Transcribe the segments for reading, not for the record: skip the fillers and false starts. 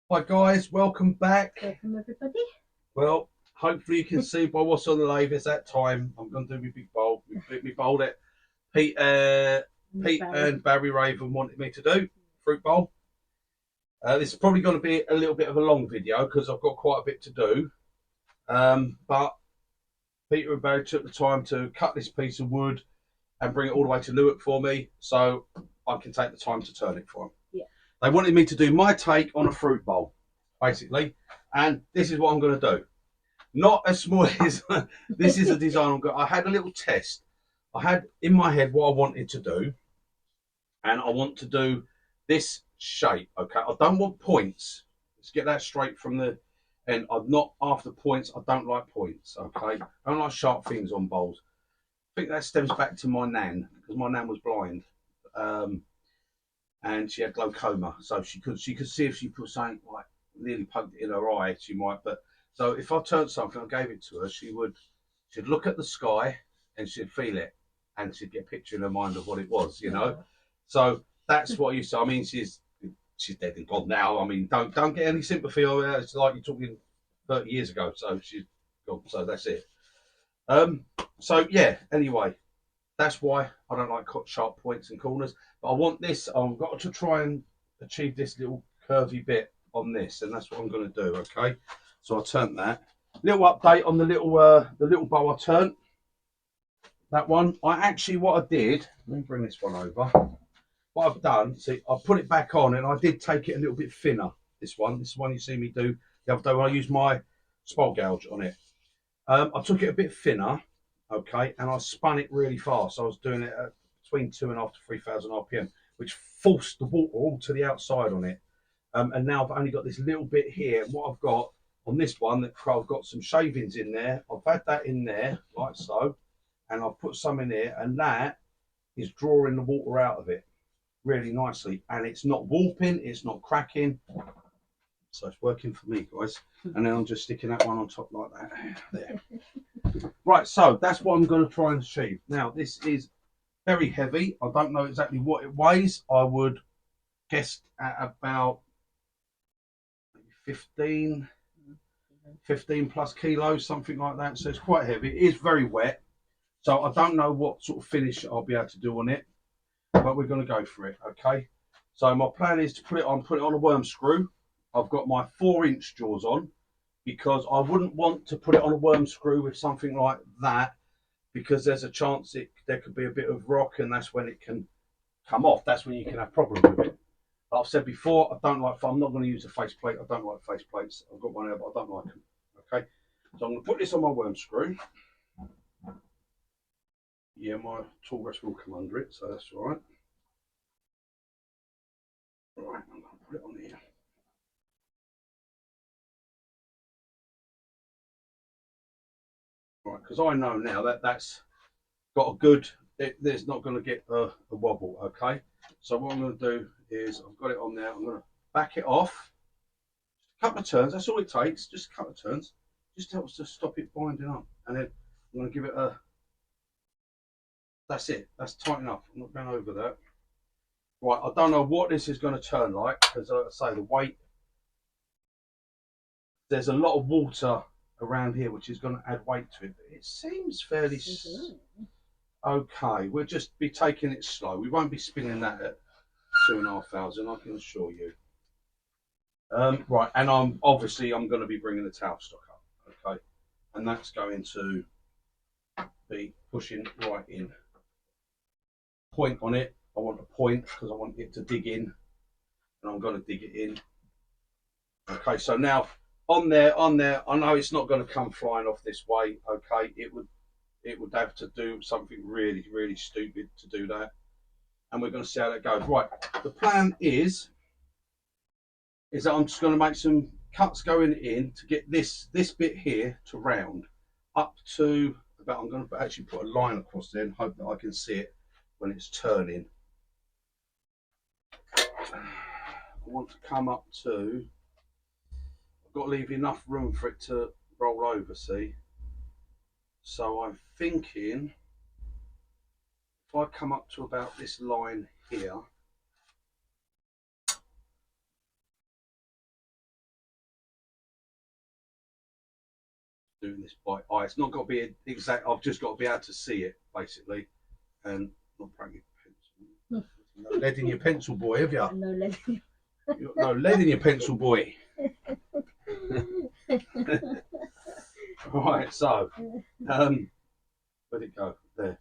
Hi guys, welcome back. Welcome everybody. Well, hopefully you can see by what's on the lathe. It's that time. I'm going to do my big bowl. My bowl that Pete, Pete and Barry Raven wanted me to do, fruit bowl. This is probably going to be a little bit of a long video because I've got quite a bit to do. But Peter and Barry took the time to cut this piece of wood and bring it all the way to Newark for me, so I can take the time to turn it for them. Yeah. They wanted me to do my take on a fruit bowl, basically, and this is what I'm going to do. Not as small as this is a design. I had a little test. I had in my head what I wanted to do, and I want to do this shape. Okay, I don't want points. Let's get that straight from the end. I'm not after points. I don't like points. Okay, I don't like sharp things on bowls. I think that stems back to my nan because my nan was blind, and she had glaucoma, so she could see if she put something like nearly poked it in her eye, she might. But so if I turned something, I gave it to her, she'd look at the sky and she'd feel it, and she'd get a picture in her mind of what it was, you know. So that's what you say. I mean, she's dead and gone now. I mean, don't get any sympathy on her. It's like you're talking 30 years ago. So she's gone. So that's it. So yeah. Anyway, that's why I don't like sharp points and corners. But I want this. I've got to try and achieve this little curvy bit on this, and that's what I'm going to do. Okay. So I turned that. Little update on the little bow I turned. That one. What I did. Let me bring this one over. What I've done, see, I put it back on, and I did take it a little bit thinner. This one you see me do the other day when I used my spot gouge on it. I took it a bit thinner, okay, and I spun it really fast. I was doing it at between 2.5 to 3,000 RPM, which forced the water all to the outside on it. And now I've only got this little bit here. What I've got on this one, I've got some shavings in there. I've had that in there, like so, and I've put some in here, and that is drawing the water out of it really nicely. And it's not warping, it's not cracking. So it's working for me, guys. And then I'm just sticking that one on top like that. There. Right, so that's what I'm going to try and achieve. Now, this is very heavy. I don't know exactly what it weighs. I would guess at about 15 plus kilos, something like that. So it's quite heavy. It is very wet. So I don't know what sort of finish I'll be able to do on it, but we're going to go for it, okay? So my plan is to put it on a worm screw. I've got my 4-inch jaws on because I wouldn't want to put it on a worm screw with something like that because there's a chance there could be a bit of rock, and that's when it can come off. That's when you can have problems with it. But I've said before, I'm not going to use a faceplate. I don't like faceplates. I've got one there, but I don't like them. Okay, so I'm going to put this on my worm screw. Yeah, my tool rest will come under it, so that's all right. Right, I'm going to put it on here. Right, because I know now that's got a good, there's not going to get a wobble, okay? So what I'm going to do is I've got it on there. I'm going to back it off. A couple of turns, that's all it takes, just a couple of turns. Just helps to stop it binding up. And then I'm going to give it that's it, that's tight enough. I'm not going over that. Right, I don't know what this is going to turn like because, like I say, the weight, there's a lot of water around here which is going to add weight to it. But it seems fairly okay. We'll just be taking it slow. We won't be spinning that at 2,500, I can assure you. Right, and I'm going to be bringing the towel stock up, okay, and that's going to be pushing right in. Point on it. I want a point because I want it to dig in, and I'm going to dig it in. Okay, so now on there. I know it's not going to come flying off this way. Okay, it would have to do something really, really stupid to do that, and we're going to see how that goes. Right, the plan is that I'm just going to make some cuts going in to get this bit here to round up to about. I'm going to actually put a line across there and hope that I can see it when it's turning. I want to come up to. I've got to leave enough room for it to roll over. See. So I'm thinking if I come up to about this line here. doing this by eye. It's not got to be exact. I've just got to be able to see it basically, and not breaking pencil. No lead in your pencil, boy, have you? No lead. You've got no lead in your pencil, boy. Right, so where'd it go? There.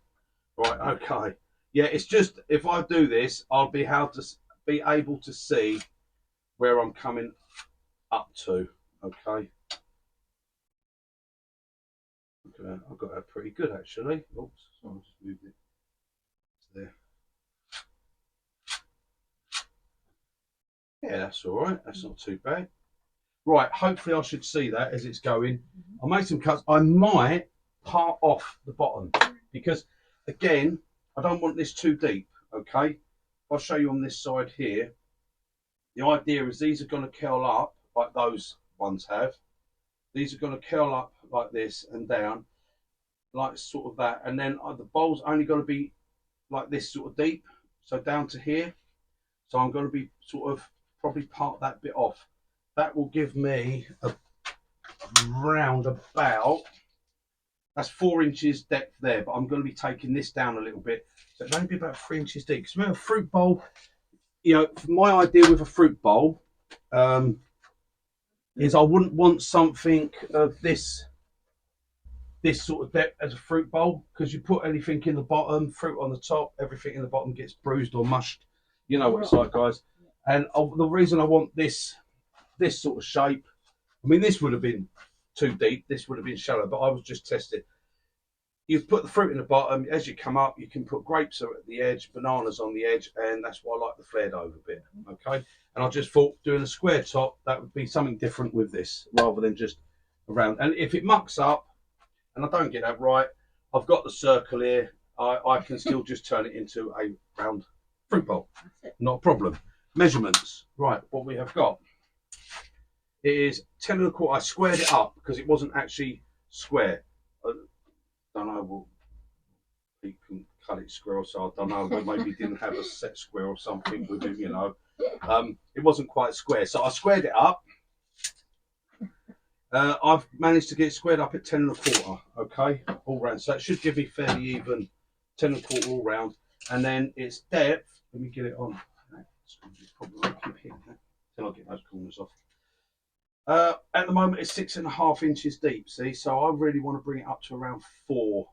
Right, okay. Yeah, it's just if I do this, I'll be able to see where I'm coming up to. Okay. I've got that pretty good actually. Oops, sorry, I just moved it there. Yeah, that's all right. That's not too bad. Right, hopefully I should see that as it's going. I made some cuts. I might part off the bottom because, again, I don't want this too deep, okay? I'll show you on this side here. The idea is these are going to curl up like those ones have. These are going to curl up like this and down, like sort of that. And then the bowl's only going to be like this sort of deep, so down to here. So I'm going to be sort of probably part that bit off. That will give me a round about, that's 4 inches depth there, but I'm going to be taking this down a little bit. So it'll only be about 3 inches deep. Because remember, a fruit bowl, you know, my idea with a fruit bowl is I wouldn't want something of this sort of depth as a fruit bowl, because you put anything in the bottom, fruit on the top, everything in the bottom gets bruised or mushed. You know what it's like, guys. And the reason I want this sort of shape, I mean, this would have been too deep, this would have been shallow, but I was just testing. You put the fruit in the bottom, as you come up, you can put grapes at the edge, bananas on the edge, and that's why I like the flared over bit, okay? And I just thought doing a square top, that would be something different with this, rather than just around. And if it mucks up, and I don't get that right, I've got the circle here, I can still just turn it into a round fruit bowl, not a problem. Measurements, right, what we have got. It is 10 1/4. I squared it up because it wasn't actually square. I don't know, well, he can cut it square, so I don't know, but maybe he didn't have a set square or something with him, you know. It wasn't quite square, so I squared it up. I've managed to get it squared up at 10 1/4, okay, all round. So it should give me fairly even 10 1/4 all round. And then its depth, let me get it on. Probably won't keep hitting that until I get those corners off. At the moment, it's 6.5 inches deep. See, so I really want to bring it up to around 4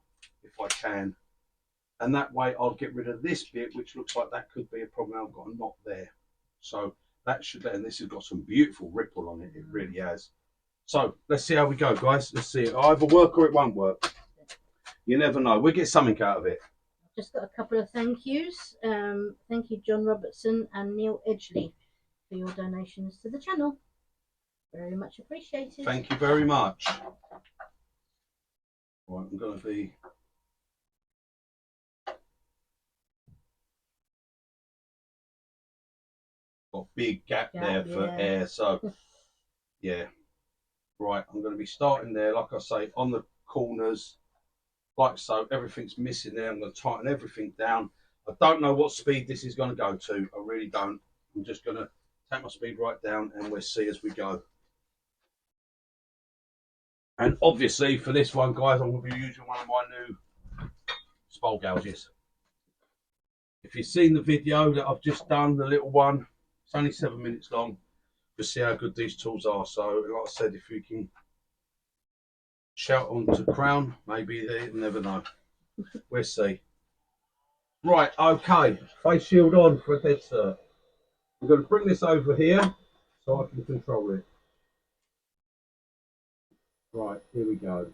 if I can, and that way I'll get rid of this bit, which looks like that could be a problem. I've got a knot there, so that should. And this has got some beautiful ripple on it. It really has. So let's see how we go, guys. Let's see. It'll either work or it won't work. You never know. We'll get something out of it. Just got a couple of thank yous. Thank you, John Robertson and Neil Edgley, for your donations to the channel. Very much appreciated. Thank you very much. Right, I'm going to be... got a big gap there for air, so yeah. Right, I'm going to be starting there, like I say, on the corners, like so. Everything's missing there. I'm going to tighten everything down. I don't know what speed this is going to go to. I really don't. I'm just going to take my speed right down and we'll see as we go. And obviously for this one, guys, I'm going to be using one of my new spole gouges. If you've seen the video that I've just done, the little one, it's only 7 minutes long. You'll see how good these tools are. So like I said, if you can shout on to Crown, maybe they never know. We'll see. Right, okay, face shield on for a dead cert. I'm going to bring this over here so I can control it. Right, here we go.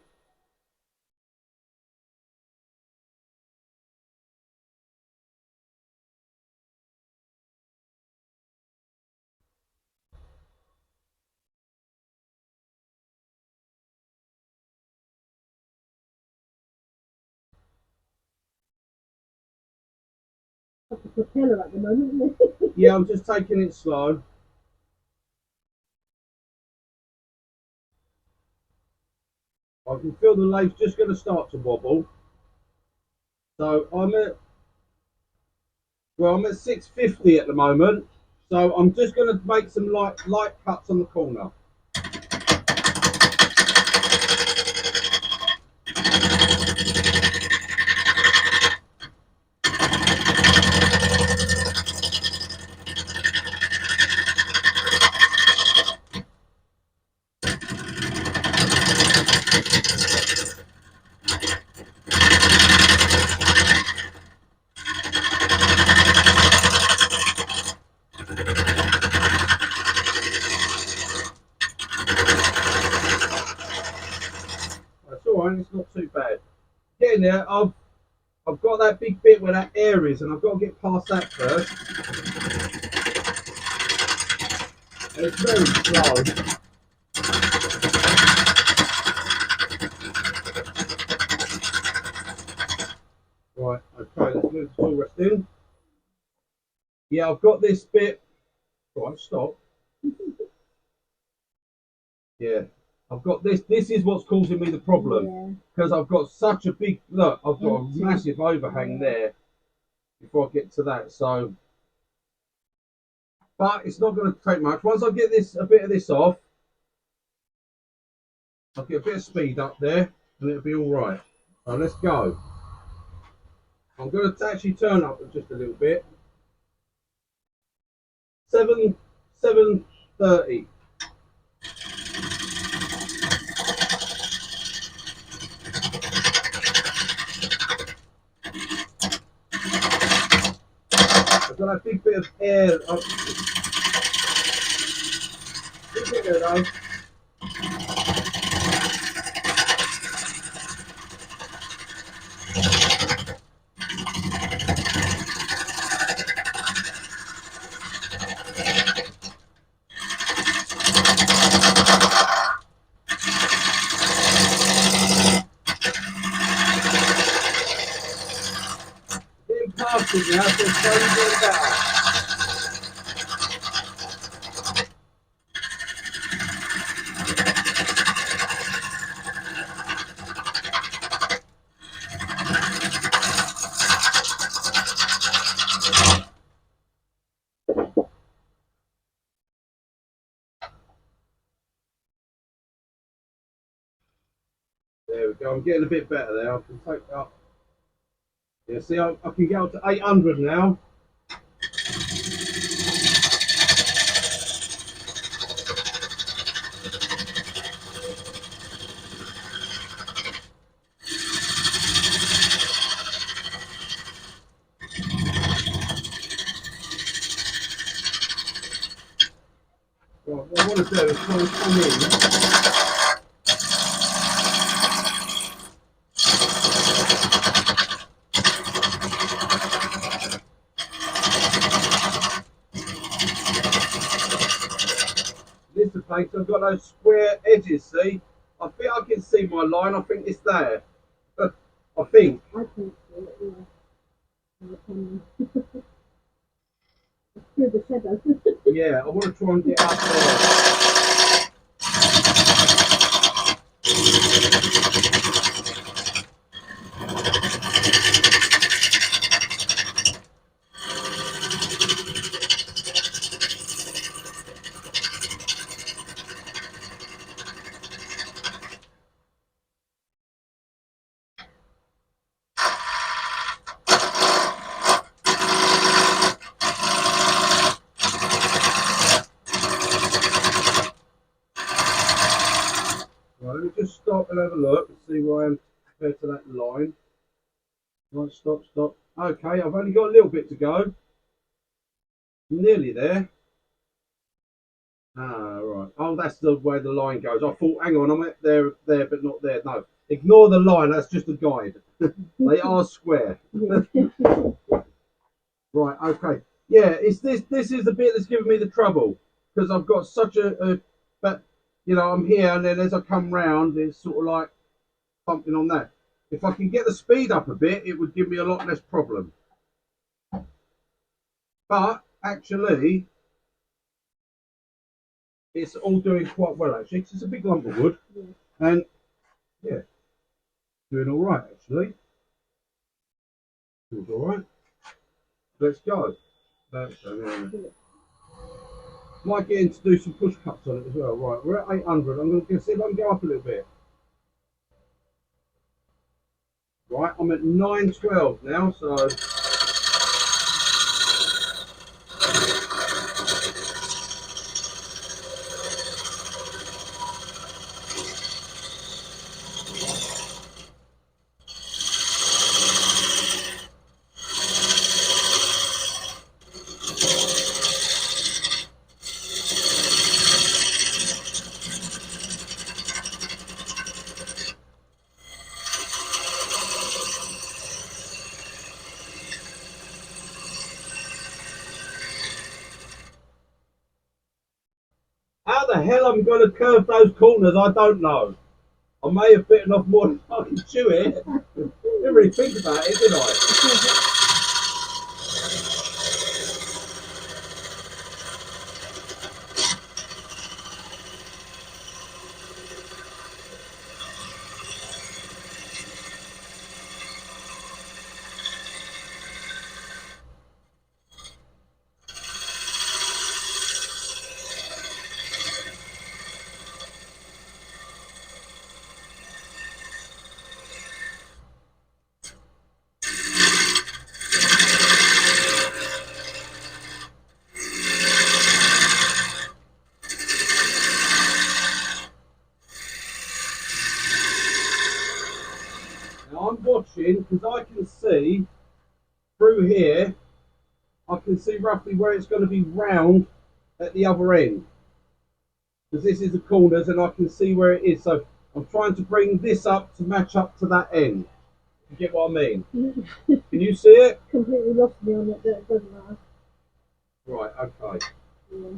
That's a propeller at the moment, isn't it? Yeah, I'm just taking it slow. I can feel the lathe's just going to start to wobble. So I'm at 650 at the moment. So I'm just going to make some light cuts on the corner. fine. It's not too bad. Getting there, I've got that big bit where that air is, and I've got to get past that first. And it's very slow. Right, okay, let's move the tool rest in. Yeah, I've got this bit. Right, stop. Yeah, I've got this. This is what's causing me the problem. Because I've got such a big, look, I've got a massive overhang there before I get to that. So, but it's not going to take much. Once I get this, a bit of this off, I'll get a bit of speed up there and it'll be all right. So let's go. I'm going to actually turn up just a little bit. 7:30. I've got a big bit of air up. Big bit there though. Getting past it now, so it's slowly getting better. There we go. I'm getting a bit better there. I can take up. Yeah, see, I can get up to 800 now. Right, what I want to do is try and come in. This is the place. I've got those square edges, see? I think I can see my line. I think it's there. I think. I think so, yeah. Through the shadow. Yeah, I want to try and get up there. Right, let me just stop and have a look and see where I am compared to that line. Right, stop, stop. Okay, I've only got a little bit to go. Nearly there. Ah, right. Oh, that's the way the line goes. I thought, hang on, I'm there, but not there. No, ignore the line. That's just a guide. They are square. Right. Okay. Yeah. It's this. This is the bit that's giving me the trouble because I've got such but you know, I'm here, and then as I come round, it's sort of like pumping on that. If I can get the speed up a bit, it would give me a lot less problem. But actually, it's all doing quite well actually, because it's a big lump of wood, and yeah, doing all right actually. Feels all right. Let's go. Might get in to do some push cuts on it as well. Right, we're at 800. I'm going to see if I can go up a little bit. Right, I'm at 912 now, so. How the hell I'm going to curve those corners, I don't know. I may have bitten off more than I can chew it. Didn't really think about it, did I? Now I'm watching because I can see through here, I can see roughly where it's going to be round at the other end. Because this is the corners and I can see where it is. So I'm trying to bring this up to match up to that end. You get what I mean? Can you see it? Completely lost me on it, but it doesn't matter. Right, okay. Yeah.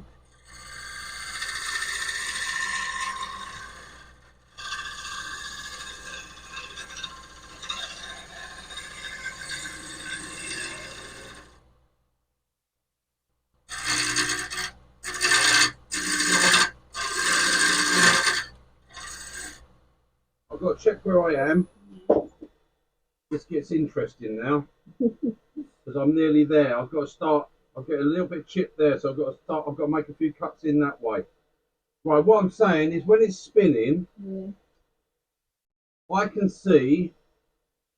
I've got to check where I am. This gets interesting now. Because I'm nearly there. I've got to start. I've got a little bit chipped there, so I've got to start. I've got to make a few cuts in that way. Right, what I'm saying is when it's spinning, I can see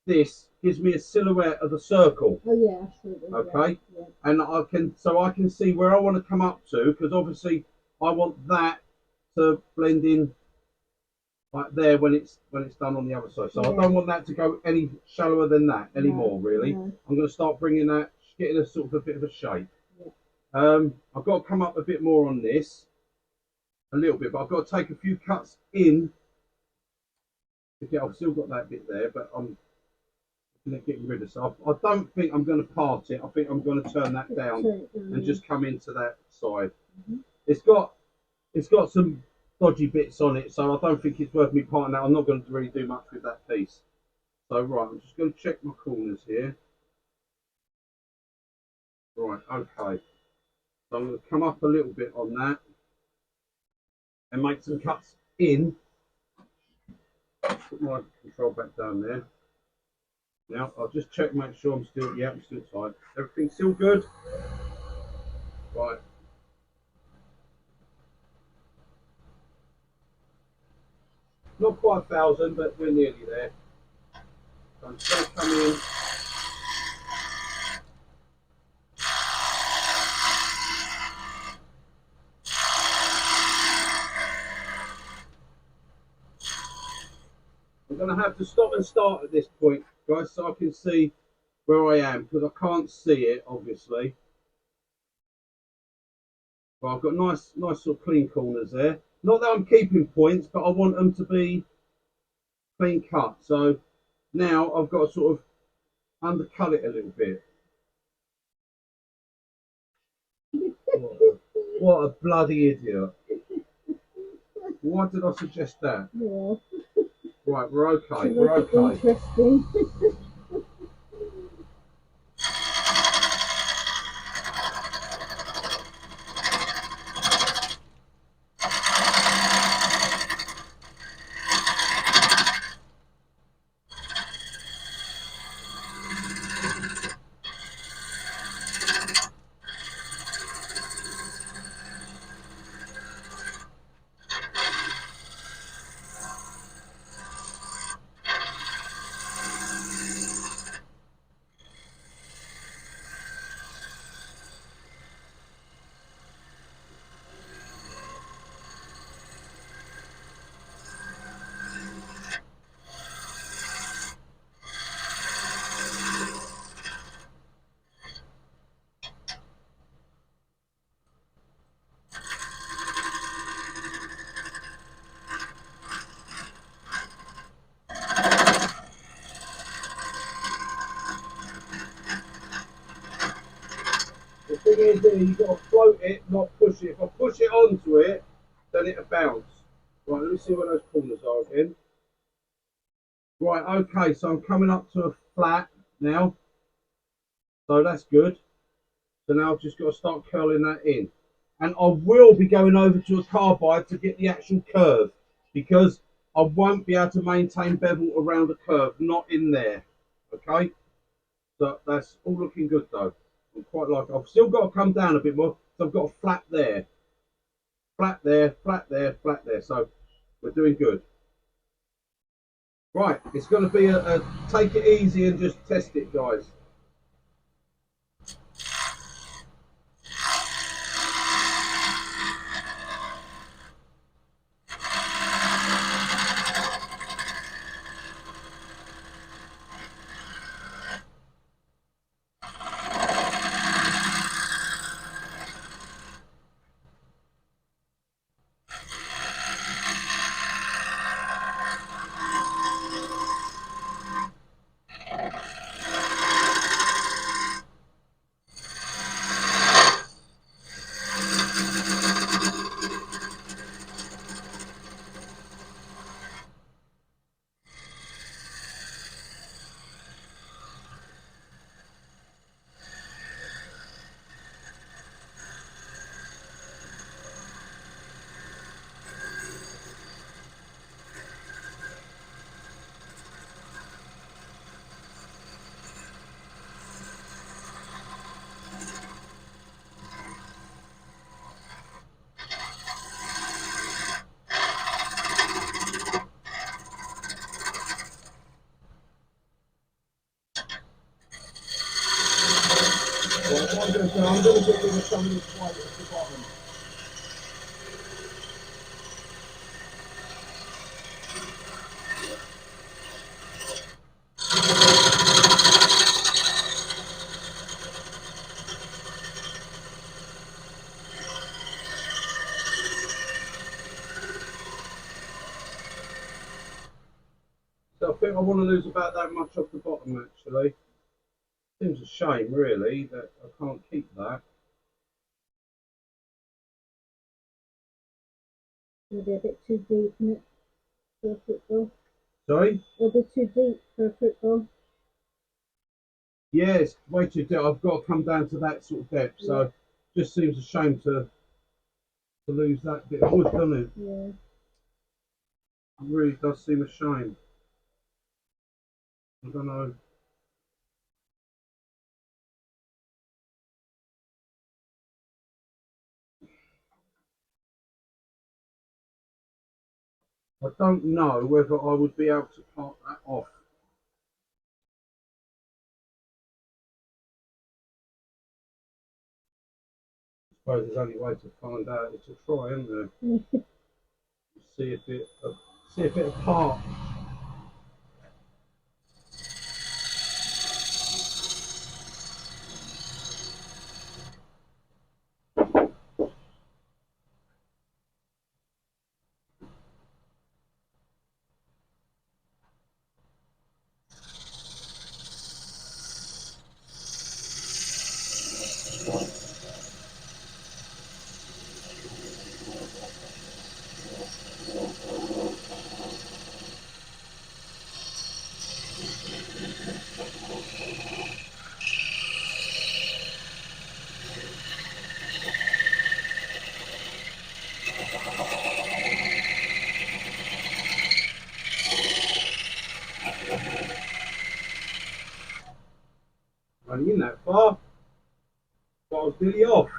this gives me a silhouette of a circle. Oh yeah, absolutely. Okay, yeah. and I can see where I want to come up to, because obviously I want that to blend in like there when it's done on the other side. So I don't want that to go any shallower than that anymore. Really, I'm going to start bringing that, getting a sort of a bit of a shape. I've got to come up a bit more on this, a little bit, but I've got to take a few cuts in. Okay, I've still got that bit there, but I'm getting rid of stuff. I don't think I'm going to part it. I think I'm going to turn that down and just come into that side. It's got some dodgy bits on it, so I don't think it's worth me parting that. I'm not going to really do much with that piece. So right, I'm just going to check my corners here. Right, okay. So I'm going to come up a little bit on that and make some cuts in. Put my control back down there. Now I'll just check, make sure I'm still tight. Everything's still good. Right. Not quite 1,000, but we're nearly there. So I'm just going to come in. I'm going to have to stop and start at this point, guys, so I can see where I am, because I can't see it, obviously. But I've got nice sort of clean corners there. Not that I'm keeping points, but I want them to be clean cut. So now I've got to sort of undercut it a little bit. What a bloody idiot. Why did I suggest that? Yeah. Right, we're okay. We're okay. Interesting. The thing is, you've got to float it, not push it. If I push it onto it, allowing it to bounce. Right, let me see where those corners are again. Right, okay, so I'm coming up to a flat now. So that's good. So now I've just got to start curling that in. And I will be going over to a carbide to get the actual curve, because I won't be able to maintain bevel around the curve, not in there. Okay? So that's all looking good though. I'm quite like it. I've still got to come down a bit more, so I've got a flat there. Flat there, flat there, flat there. So we're doing good. Right, it's going to be a take it easy and just test it, guys. I'm going to get rid of some of this white at the bottom. So I think I want to lose about that much off the bottom actually. Seems a shame really that I can't keep that. Maybe a bit too deep, isn't it, for a football? Sorry? It'll be too deep for a football. Yeah, it's way too deep. I've got to come down to that sort of depth. Yeah. So just seems a shame to lose that bit of wood, doesn't it? Yeah. It really does seem a shame. I don't know. I don't know whether I would be able to part that off. I suppose there's only way to find out is to try, isn't there? see if it apart. Running in that far, but I was nearly off.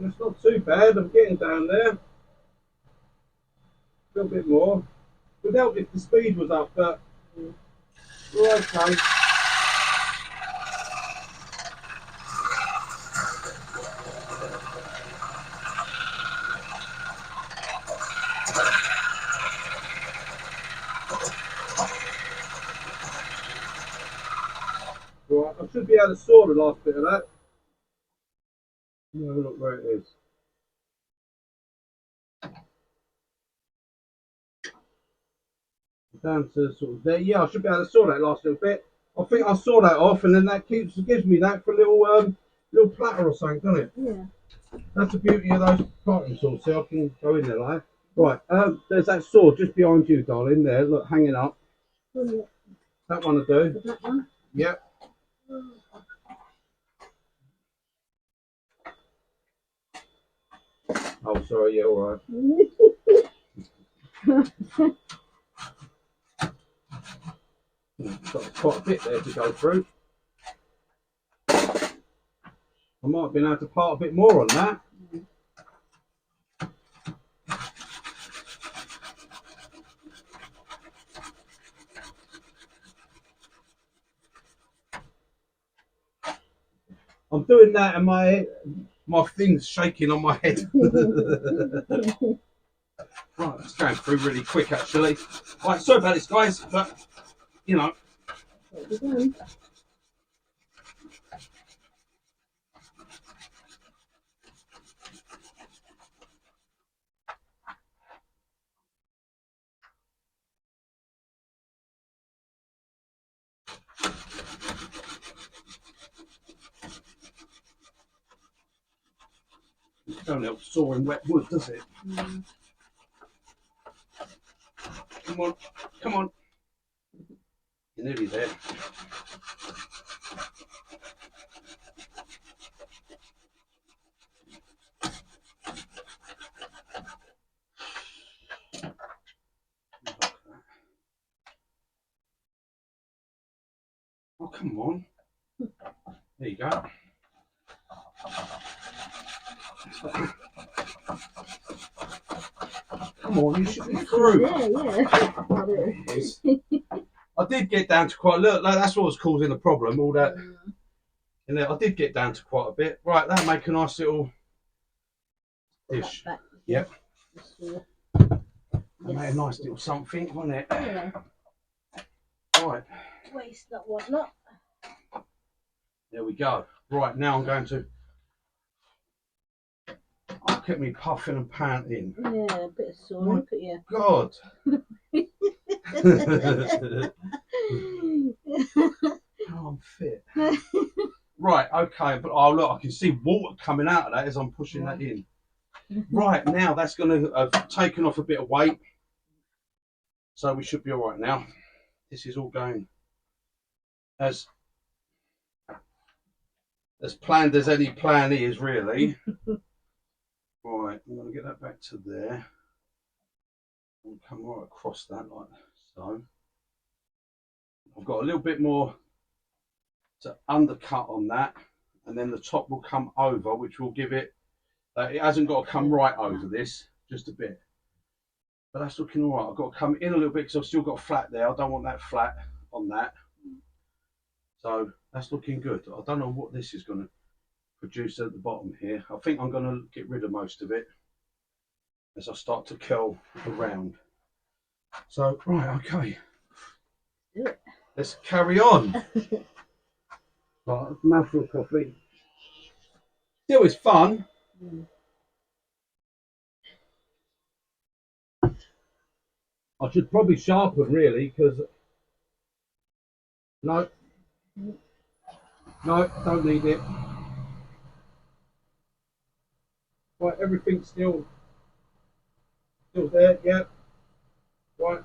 It's not too bad, I'm getting down there. A little bit more. It would help if the speed was up, but we're okay. Right, I should be able to saw the last bit of that. No, look where it is. Down to sort of there. Yeah, I should be able to saw that last little bit. I think I saw that off, and then that gives me that for a little platter or something, doesn't it? Yeah. That's the beauty of those parting saws. See, I can go in there like. Right, there's that saw just behind you, darling. There, look, hanging up. Oh, That one will do. that one? Yep. Oh, sorry. Yeah, all right. Got quite a bit there to go through. I might have been able to part a bit more on that. I'm doing that and my thing's shaking on my head. Right, it's going through really quick actually. Right, sorry about this guys, but you know. It don't help sawing wet wood, does it? Mm. Come on, come on. You're nearly there. Oh, come on. There you go. Come on, you should be through. Yeah. I did get down to quite a little. That's what was causing the problem. All that. And then I did get down to quite a bit. Right, that'll make a nice little dish. Yep. I made a nice little something, wasn't it? Yeah. Right. Waste that whatnot. There we go. Right, now I'm going to. Look at me puffing and panting. Yeah, a bit of sore. Look at you. God. Oh, I'm fit. Right, okay, but oh look, I can see water coming out of that as I'm pushing that in. Right, now that's going to have taken off a bit of weight. So we should be all right now. This is all going as planned as any plan is, really. Right, I'm going to get that back to there. I'll come right across that like so. I've got a little bit more to undercut on that, and then the top will come over, which will give it, it hasn't got to come right over this, just a bit. But that's looking all right. I've got to come in a little bit because I've still got a flat there. I don't want that flat on that. So that's looking good. I don't know what this is going to produce at the bottom here. I think I'm going to get rid of most of it as I start to curl around. So, right, okay. Let's carry on. Right, mouthful of coffee. Still, it's fun. I should probably sharpen, really, because no, don't need it. Right, everything's still there. Yeah. Right.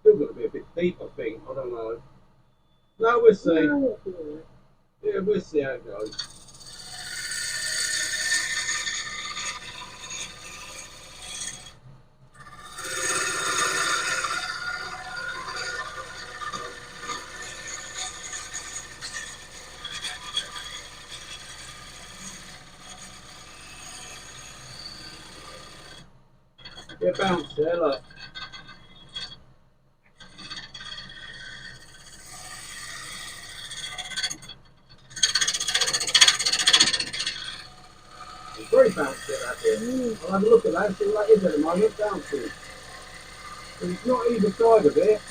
Still got to be a bit deep, I think. I don't know. No, we'll see. Yeah, we'll see how it goes. Bit of bounce there, look. It's very bouncy that here. I'll have a look at that and see what that is at the moment, bouncy. But it's not either side of it.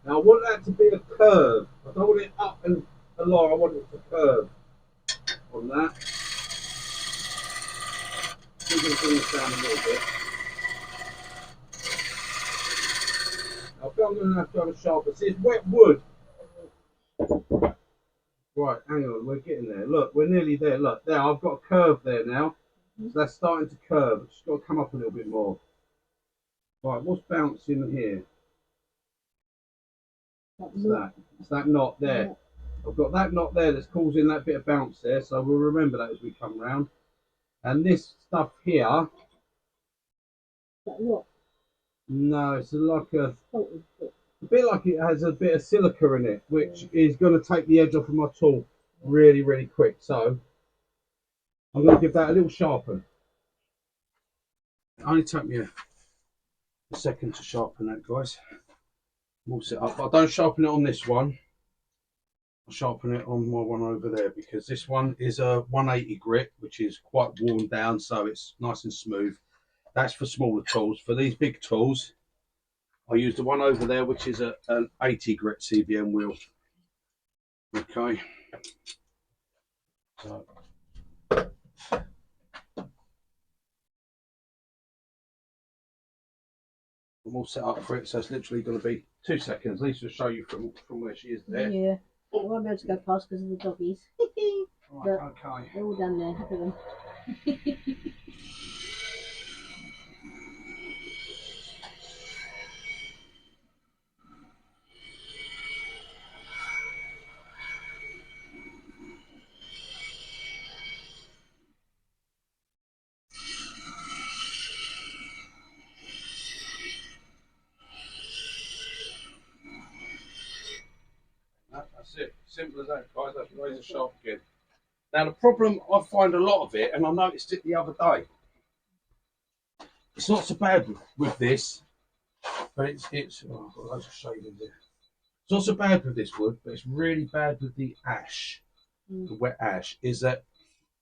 Now I want that to be a curve. I don't want it up and along, I want it to curve on that. I'm going to bring this down a little bit. I feel I'm going to have to have a sharper. See, it's wet wood. Right, hang on, we're getting there. Look, we're nearly there. Look, there, I've got a curve there now. So that's starting to curve. It's just got to come up a little bit more. Right, what's bouncing here? It's that knot there. I've got that knot there that's causing that bit of bounce there, so we'll remember that as we come round. And this stuff here. No, it's like a bit like it has a bit of silica in it, which is going to take the edge off of my tool really, really quick. So I'm going to give that a little sharpen. It only took me a second to sharpen that, guys. We'll set up. I don't sharpen it on this one. I'll sharpen it on my one over there because this one is a 180 grit, which is quite worn down, so it's nice and smooth. That's for smaller tools. For these big tools, I use the one over there, which is an 80 grit CBM wheel. Okay. So I'm all set up for it, so it's literally going to be 2 seconds. Lisa will show you from where she is there. Yeah, I won't be able to go past because of the doggies. Right, okay. They're all down there. Look at them. That's it. Simple as that, guys. That's razor sharp again. Now the problem, I find a lot of it, and I noticed it the other day. It's not so bad with this, but it's oh, I've got loads of shavings here. It's not so bad with this wood, but it's really bad with the ash, the wet ash. Is that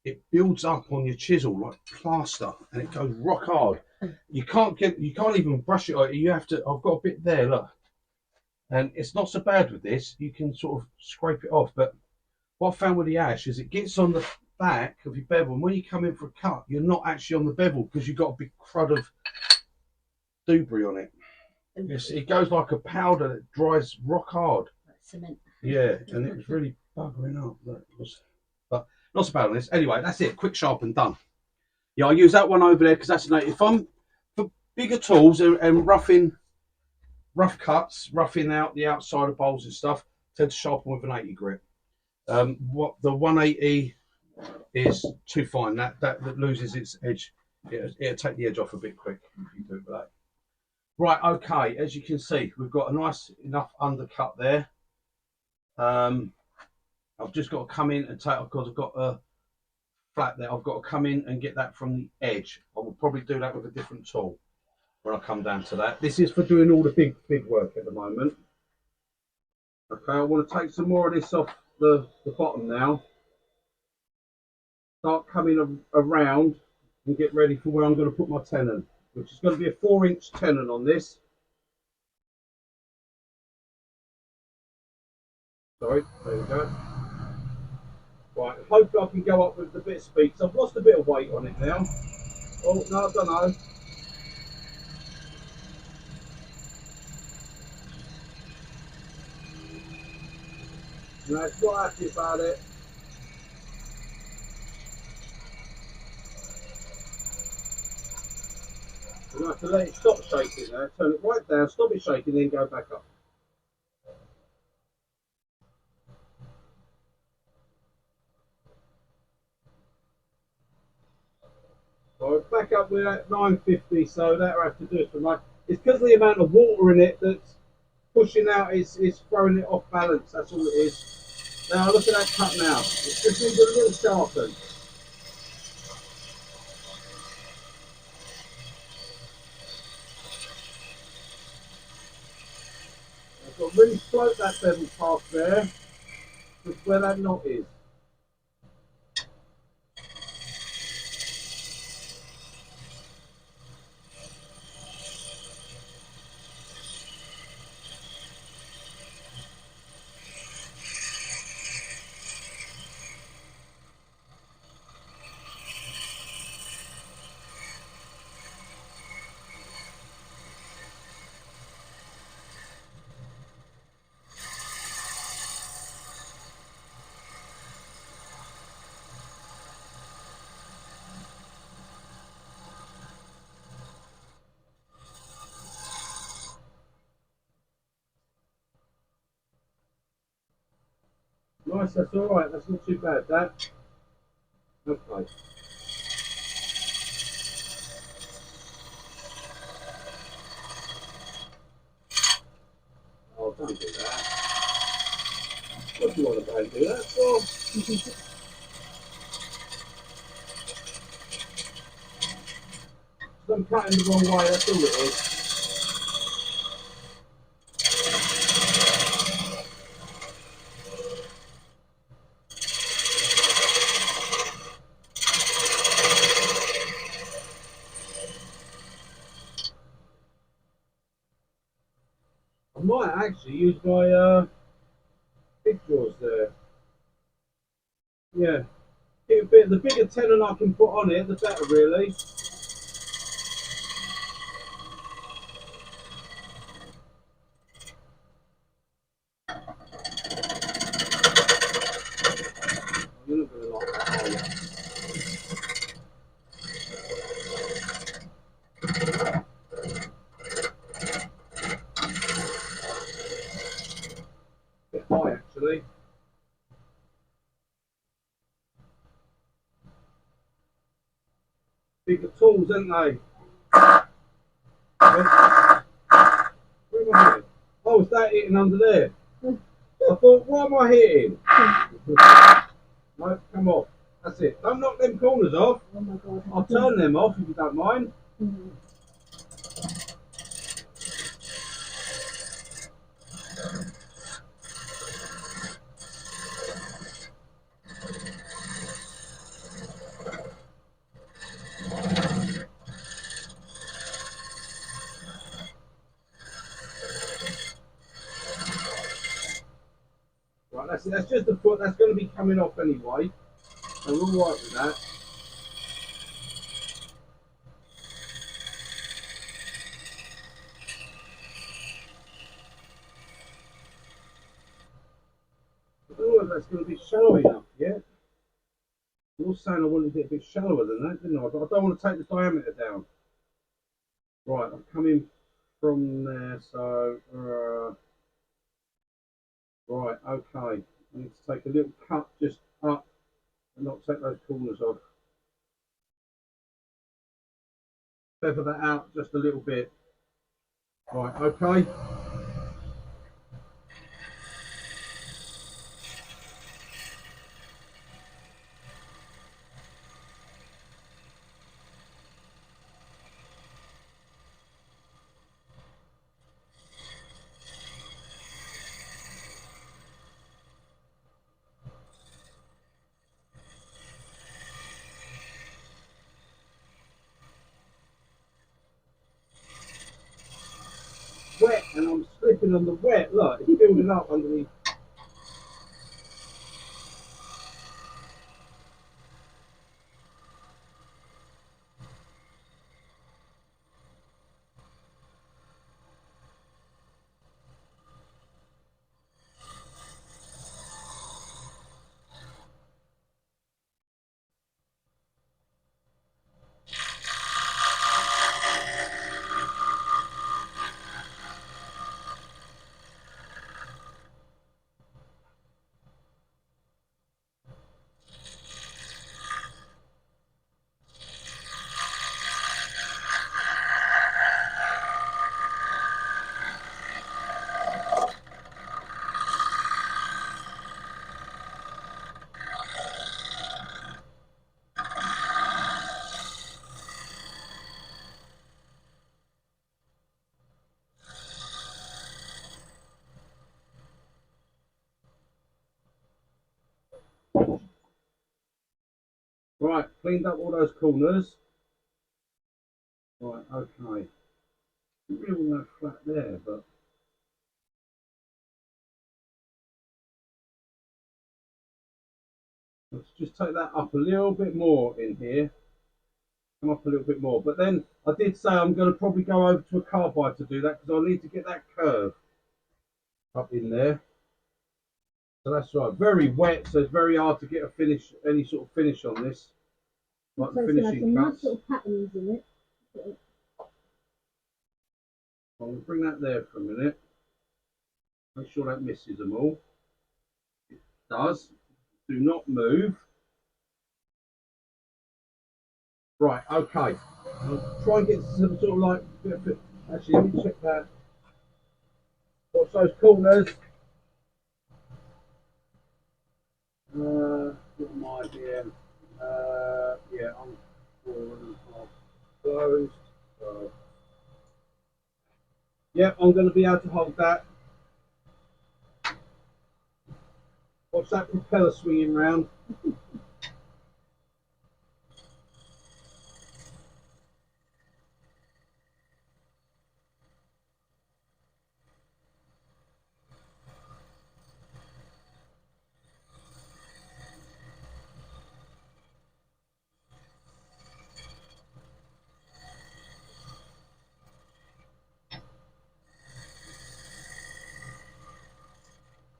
it builds up on your chisel like plaster, and it goes rock hard. You can't even brush it. You have to. I've got a bit there, look, and it's not so bad with this. You can sort of scrape it off, but what I found with the ash is it gets on the back of your bevel, and when you come in for a cut, you're not actually on the bevel because you've got a big crud of debris on it. It goes like a powder that dries rock hard. Like cement. Yeah, and it was really buggering up. But not so bad on this. Anyway, that's it. Quick sharpen, done. Yeah, I use that one over there because that's if I'm for bigger tools and rough cuts, roughing out the outside of bowls and stuff, tend to sharpen with an 80 grit. What the 180 is too fine. That loses its edge. It'll take the edge off a bit quick if you do it with that. Right, okay. As you can see, we've got a nice enough undercut there. I've just got to come in and take because I've got a flat there. I've got to come in and get that from the edge. I will probably do that with a different tool when I come down to that. This is for doing all the big work at the moment. Okay, I want to take some more of this off the bottom now. Start coming around and get ready for where I'm going to put my tenon, which is going to be a 4-inch tenon on this. Sorry, there we go. Right, hopefully I can go up with a bit of speed. So I've lost a bit of weight on it now. Oh, no, I don't know. And I'm quite happy about it. And I have to let it stop shaking now. Turn it right down, stop it shaking, then go back up. So back up with that 950, so that'll have to do it for my. It's because of the amount of water in it that's pushing out, it's throwing it off balance, that's all it is. Now look at that cut now. It just needs a little sharpen. I've got to really float that bevel past there, just where that knot is. Nice, that's alright, that's not too bad, that. Okay. Oh, don't do that. What do you want to go and do that for? I'm cutting the wrong way, that's all it is. I might actually use my big jaws there. Yeah. Get a bit, the bigger tenon I can put on it, the better really. You're not going to like that, are you? Bit high actually. Bigger tools, ain't they? Where am I hitting? Oh, is that hitting under there? I thought, what am I hitting? No, come off. That's it. Don't knock them corners off. Oh my God. I'll turn them off if you don't mind. Mm-hmm. Right, that's it. That's just the foot. That's going to be coming off anyway. So we're all right with that. I don't know if that's going to be shallow enough yet. I was saying I wanted it a bit shallower than that, didn't I? But I don't want to take the diameter down. Right, I'm coming from there, so right, okay. I need to take a little cut just up and not take those corners off. Feather that out just a little bit. Right, okay. Wet, and I'm slipping on the wet. Look, it's building up underneath. cleaned up all those corners. Right, okay. Didn't really want that flat there, but let's just take that up a little bit more in here. Come up a little bit more. But then I did say I'm going to probably go over to a carbide to do that because I need to get that curve up in there. So that's right. Very wet, so it's very hard to get a finish, any sort of finish on this. Like the finishing cuts. Nice little patterns in it. I'll bring that there for a minute. Make sure that misses them all. It does. Do not move. Right, okay. I'll try and get some sort of like bit of it. Actually, let me check that. Watch those corners. What am I here? Yeah, I'm 4.5 closed. So, yeah, I'm going to be able to hold that. Watch that propeller swinging round.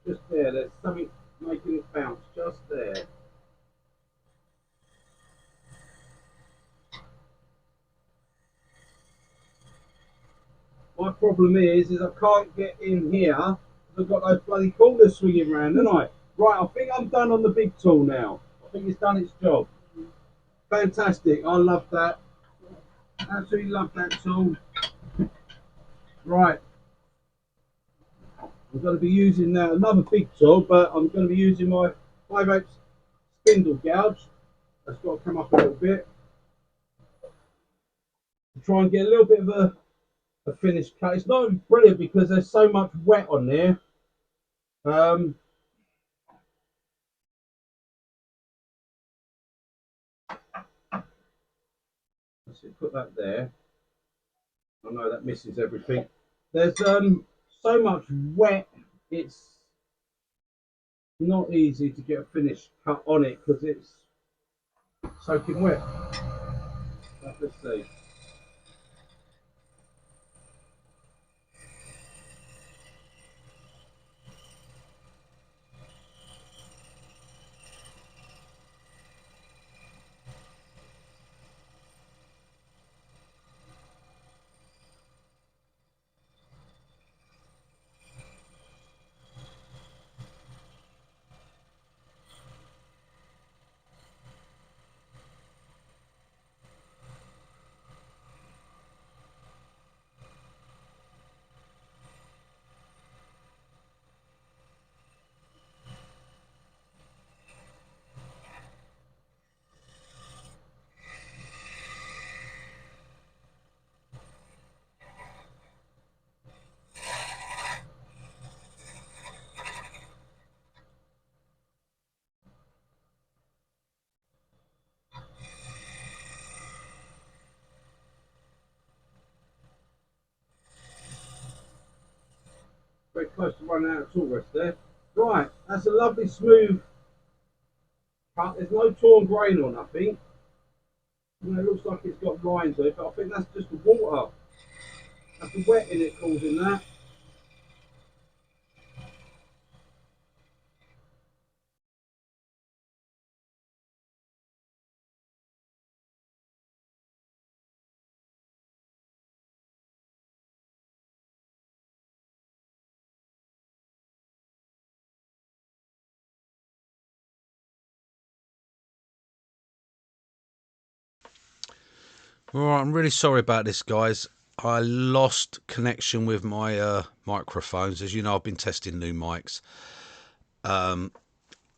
Just there, there's something making it bounce just there. My problem is I can't get in here because I've got those bloody corners swinging around, don't I? Right, I think I'm done on the big tool now. I think it's done its job. Fantastic, I love that. Absolutely love that tool. Right, I'm going to be using now another big tool, but I'm going to be using my 5/8 spindle gouge. That's got to come up a little bit. To try and get a little bit of a finished cut. It's not brilliant because there's so much wet on there. Let's see, put that there. I know that misses everything. There's so much wet. It's not easy to get a finished cut on it because it's soaking wet. Let's see. Very close to running out of tool rest there. Right, that's a lovely smooth cut. There's no torn grain or nothing. You know, it looks like it's got lines on it, but I think that's just the water. That's the wet in it causing that. Right, I'm really sorry about this, guys. I lost connection with my microphones. As you know, I've been testing new mics. I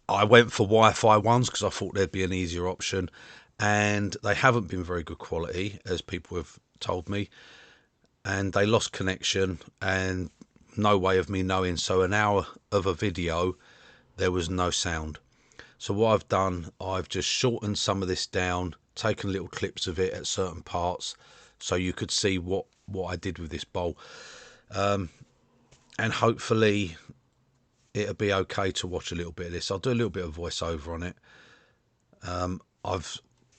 went for Wi-Fi ones because I thought there'd be an easier option, and they haven't been very good quality, as people have told me. And they lost connection, and no way of me knowing. So an hour of a video, there was no sound. So what I've done, I've just shortened some of this down, taken little clips of it at certain parts, so you could see what I did with this bowl, and hopefully it'll be okay to watch a little bit of this. I'll do a little bit of voiceover on it. I've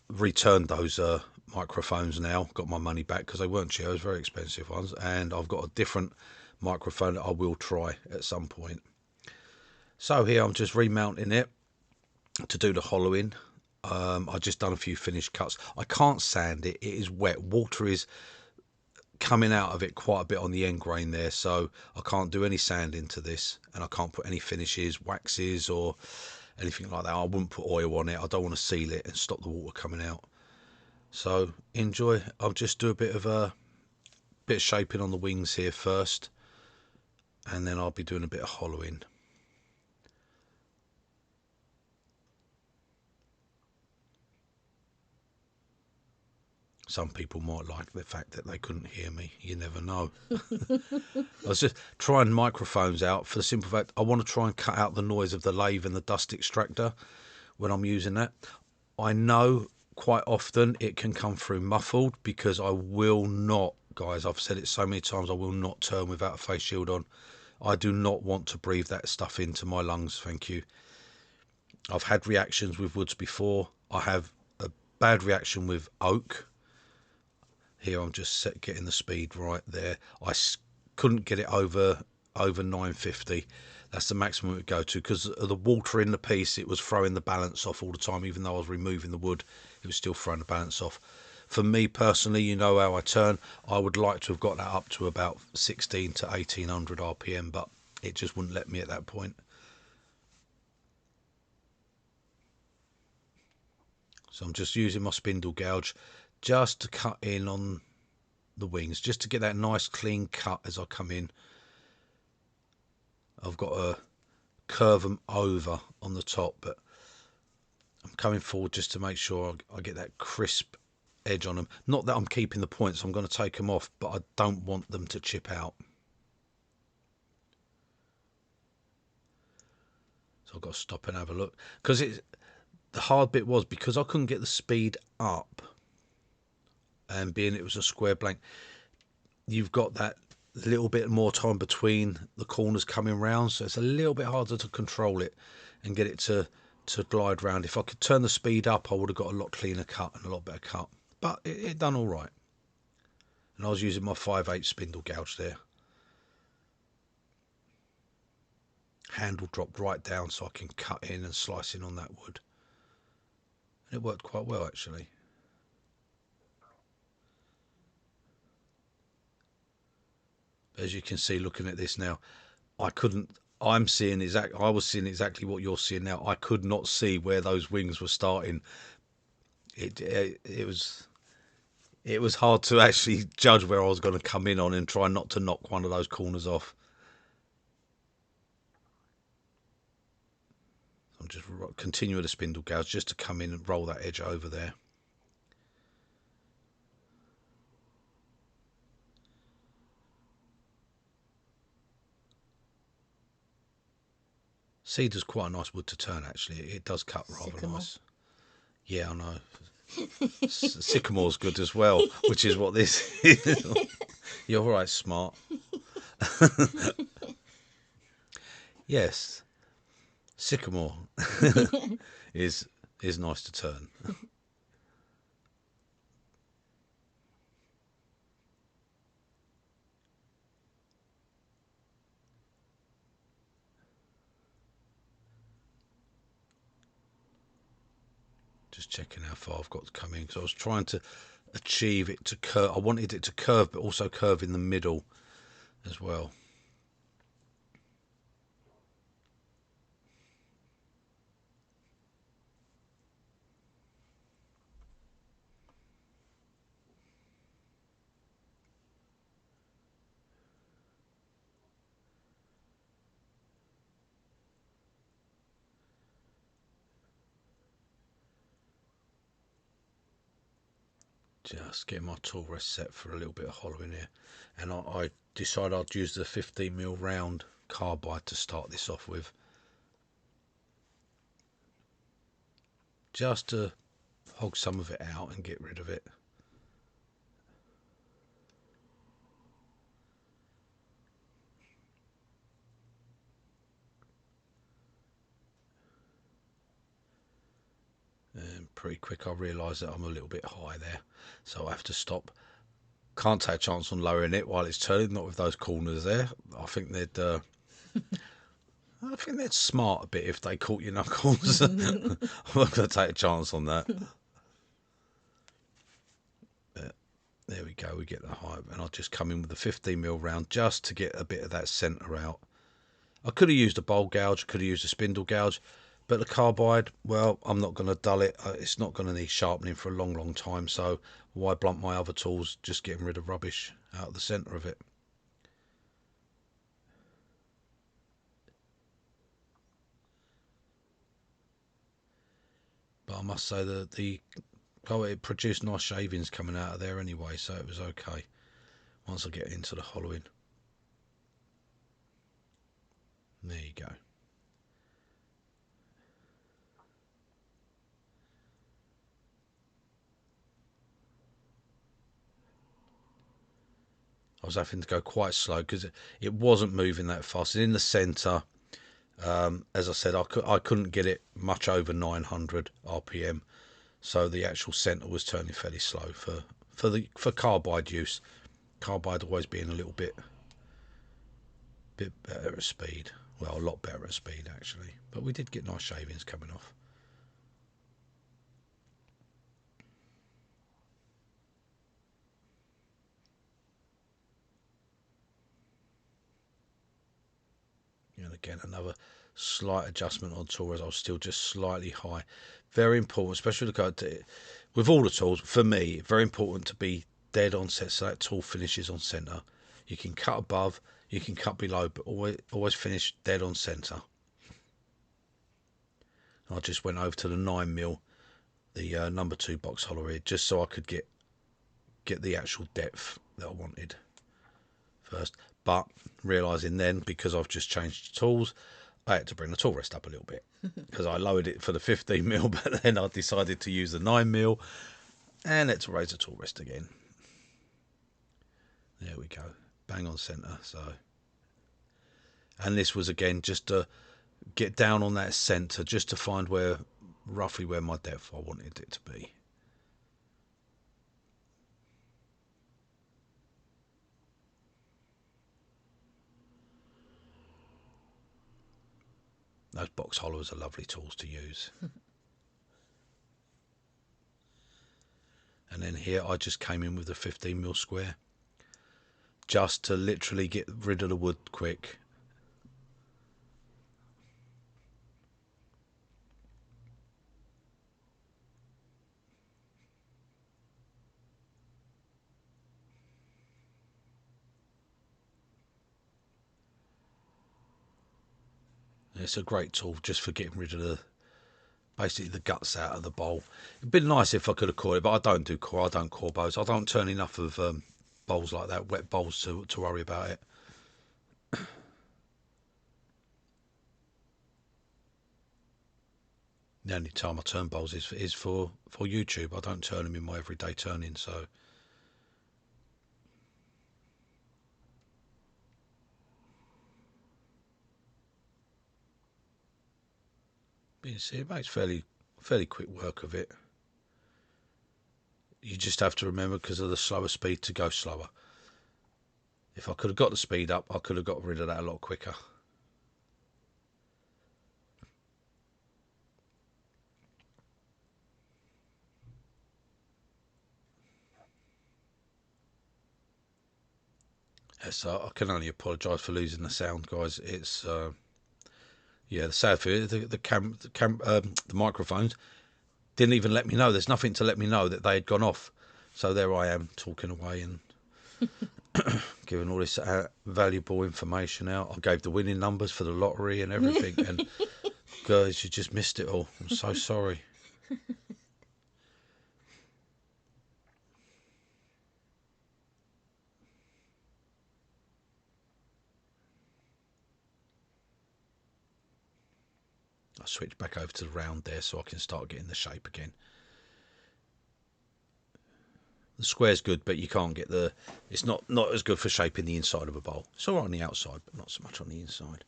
returned those microphones now, got my money back because they weren't cheap, those very expensive ones, and I've got a different microphone that I will try at some point. So here I'm just remounting it to do the hollowing. I've just done a few finished cuts. I can't sand it, it is wet. Water is coming out of it quite a bit on the end grain there, so I can't do any sanding to this, and I can't put any finishes, waxes or anything like that. I wouldn't put oil on it. I don't want to seal it and stop the water coming out. So enjoy. I'll just do a bit of shaping on the wings here first, and then I'll be doing a bit of hollowing. Some people might like the fact that they couldn't hear me. You never know. I was just trying microphones out for the simple fact I want to try and cut out the noise of the lathe and the dust extractor when I'm using that. I know quite often it can come through muffled, because I will not, guys, I've said it so many times, I will not turn without a face shield on. I do not want to breathe that stuff into my lungs, thank you. I've had reactions with woods before. I have a bad reaction with oak. Here I'm just getting the speed right there. I couldn't get it over 950. That's the maximum it would go to, because of the water in the piece. It was throwing the balance off all the time. Even though I was removing the wood, it was still throwing the balance off. For me personally, you know how I turn, I would like to have got that up to about 16 to 1800 RPM, but it just wouldn't let me at that point. So I'm just using my spindle gouge just to cut in on the wings, just to get that nice clean cut as I come in. I've got to curve them over on the top, but I'm coming forward just to make sure I get that crisp edge on them. Not that I'm keeping the points, I'm going to take them off, but I don't want them to chip out. So I've got to stop and have a look, because the hard bit was because I couldn't get the speed up, and being it was a square blank, you've got that little bit more time between the corners coming round, so it's a little bit harder to control it and get it to glide round. If I could turn the speed up, I would have got a lot cleaner cut and a lot better cut, but it done all right. And I was using my 5/8 spindle gouge there. Handle dropped right down so I can cut in and slice in on that wood, and it worked quite well actually. As you can see, looking at this now, I was seeing exactly what you're seeing now. I could not see where those wings were starting. It was hard to actually judge where I was going to come in on and try not to knock one of those corners off. I'm just continuing the spindle gouge just to come in and roll that edge over there. Cedar's quite a nice wood to turn actually. It does cut rather Sycamore. nice. Yeah, I know. Sycamore's good as well, which is what this is. You're all right, smart. Yes, Sycamore is nice to turn. Just checking how far I've got to come in, because I was trying to achieve it to curve. I wanted it to curve, but also curve in the middle as well. Just getting my tool rest set for a little bit of hollowing here, and I decided I'd use the 15mm round carbide to start this off with. just to hog some of it out and get rid of it. And pretty quick I realise that I'm a little bit high there, so I have to stop. Can't take a chance on lowering it while it's turning, not with those corners there. I think they'd smart a bit if they caught your knuckles. I'm not going to take a chance on that. There we go, we get the height, and I'll just come in with the 15mm round just to get a bit of that centre out. I could have used a bowl gouge, could have used a spindle gouge, but the carbide, well, I'm not going to dull it. It's not going to need sharpening for a long, long time, so why blunt my other tools, just getting rid of rubbish out of the centre of it. But I must say that it produced nice shavings coming out of there anyway, so it was okay once I get into the hollowing. There you go. I was having to go quite slow because it wasn't moving that fast. And in the centre, as I said, I couldn't get it much over 900 RPM, so the actual centre was turning fairly slow for carbide use. Carbide always being a little bit better at speed. Well, a lot better at speed actually, but we did get nice shavings coming off. And again, another slight adjustment on tool as I was still just slightly high. Very important, especially with all the tools. For me, very important to be dead on set, so that tool finishes on centre. You can cut above, you can cut below, but always finish dead on centre. I just went over to the 9mm, the number 2 box hollow here, just so I could get the actual depth that I wanted first. But realising then, because I've just changed the tools, I had to bring the tool rest up a little bit because I lowered it for the 15mm, but then I decided to use the 9mm and had to raise the tool rest again. There we go, bang on centre. So, and this was again just to get down on that centre, just to find roughly where my depth I wanted it to be. Those box hollowers are lovely tools to use. And then here I just came in with the 15mm square, just to literally get rid of the wood quick. It's a great tool just for getting rid of basically the guts out of the bowl. It'd been nice if I could have cored it, but I don't do core. I don't core bows. I don't turn enough of bowls like that, wet bowls, to worry about it. The only time I turn bowls is for YouTube. I don't turn them in my everyday turning, so. But you see, it makes fairly quick work of it. You just have to remember, because of the slower speed, to go slower. If I could have got the speed up, I could have got rid of that a lot quicker. So I can only apologise for losing the sound, guys. It's yeah, the sad thing, the microphones didn't even let me know. There's nothing to let me know that they had gone off. So there I am talking away and giving all this valuable information out. I gave the winning numbers for the lottery and everything, and guys, you just missed it all. I'm so sorry. I switch back over to the round there so I can start getting the shape again. The square's good, but you can't get the... It's not as good for shaping the inside of a bowl. It's all right on the outside, but not so much on the inside.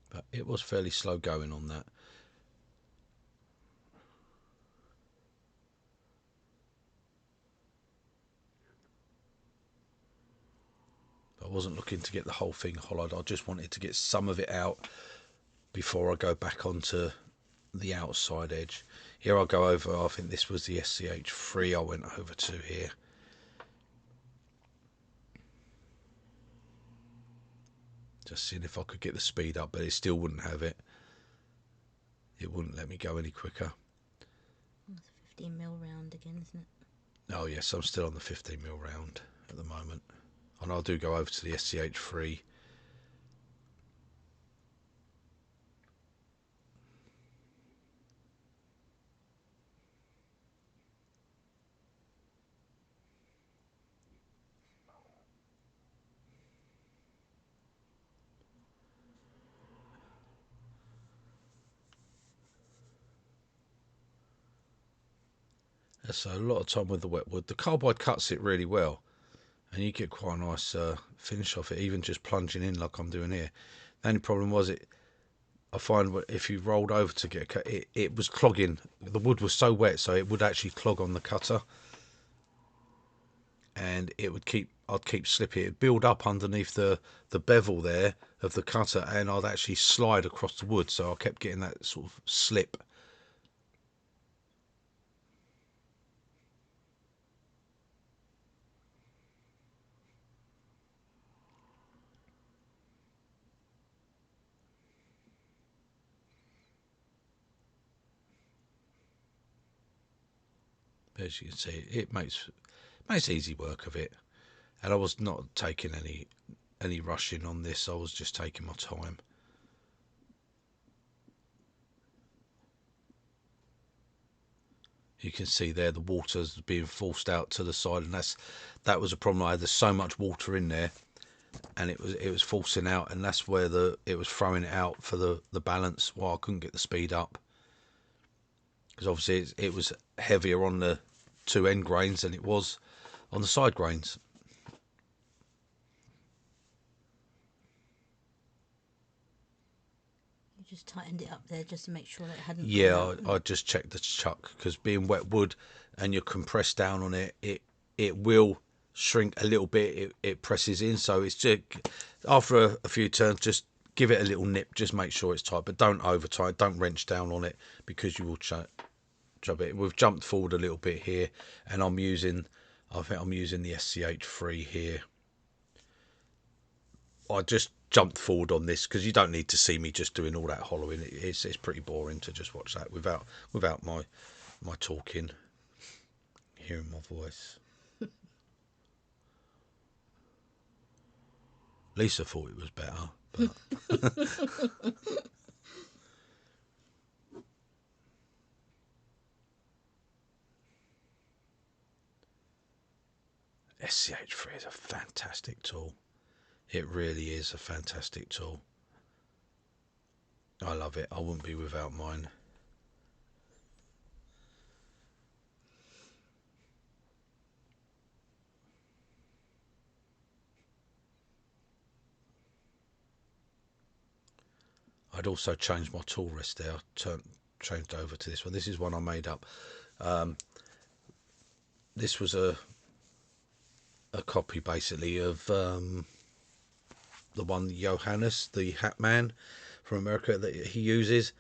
But it was fairly slow going on that. I wasn't looking to get the whole thing hollowed. I just wanted to get some of it out before I go back onto the outside edge. Here I'll go over, I think this was the SCH3 I went over to here. Just seeing if I could get the speed up, but it still wouldn't have it. It wouldn't let me go any quicker. That's a 15mm round again, isn't it? Oh yes, I'm still on the 15mm round at the moment. And I do go over to the SCH3. So a lot of time with the wet wood. The Carbide cuts it really well, and you get quite a nice finish off it, even just plunging in like I'm doing here. The only problem was I find if you rolled over to get a cut, it was clogging. The wood was so wet, so it would actually clog on the cutter, and I'd keep slipping. It'd build up underneath the bevel there of the cutter, and I'd actually slide across the wood, so I kept getting that sort of slip. As you can see, it makes easy work of it, and I was not taking any rushing on this. I was just taking my time. You can see there the water's being forced out to the side, and that was a problem I had. There's so much water in there, and it was forcing out, and that's where it was throwing it out for the balance. Why I couldn't get the speed up, because obviously it was heavier on the two end grains than it was on the side grains. You just tightened it up there just to make sure that it hadn't. Yeah, I just checked the chuck, because being wet wood and you're compressed down on it, it will shrink a little bit. It presses in, so it's just after a few turns, just give it a little nip, just make sure it's tight, but don't over tight, don't wrench down on it, because you will chub it. We've jumped forward a little bit here, and I think I'm using the SCH3 here. I just jumped forward on this because you don't need to see me just doing all that hollowing. It's pretty boring to just watch that without my talking, hearing my voice. Lisa thought it was better, but SCH3 is a fantastic tool. It really is a fantastic tool. I love it. I wouldn't be without mine. I'd also changed my tool rest there. I changed over to this one. This is one I made up. This was a copy basically of the one Johannes, the hat man from America, that he uses,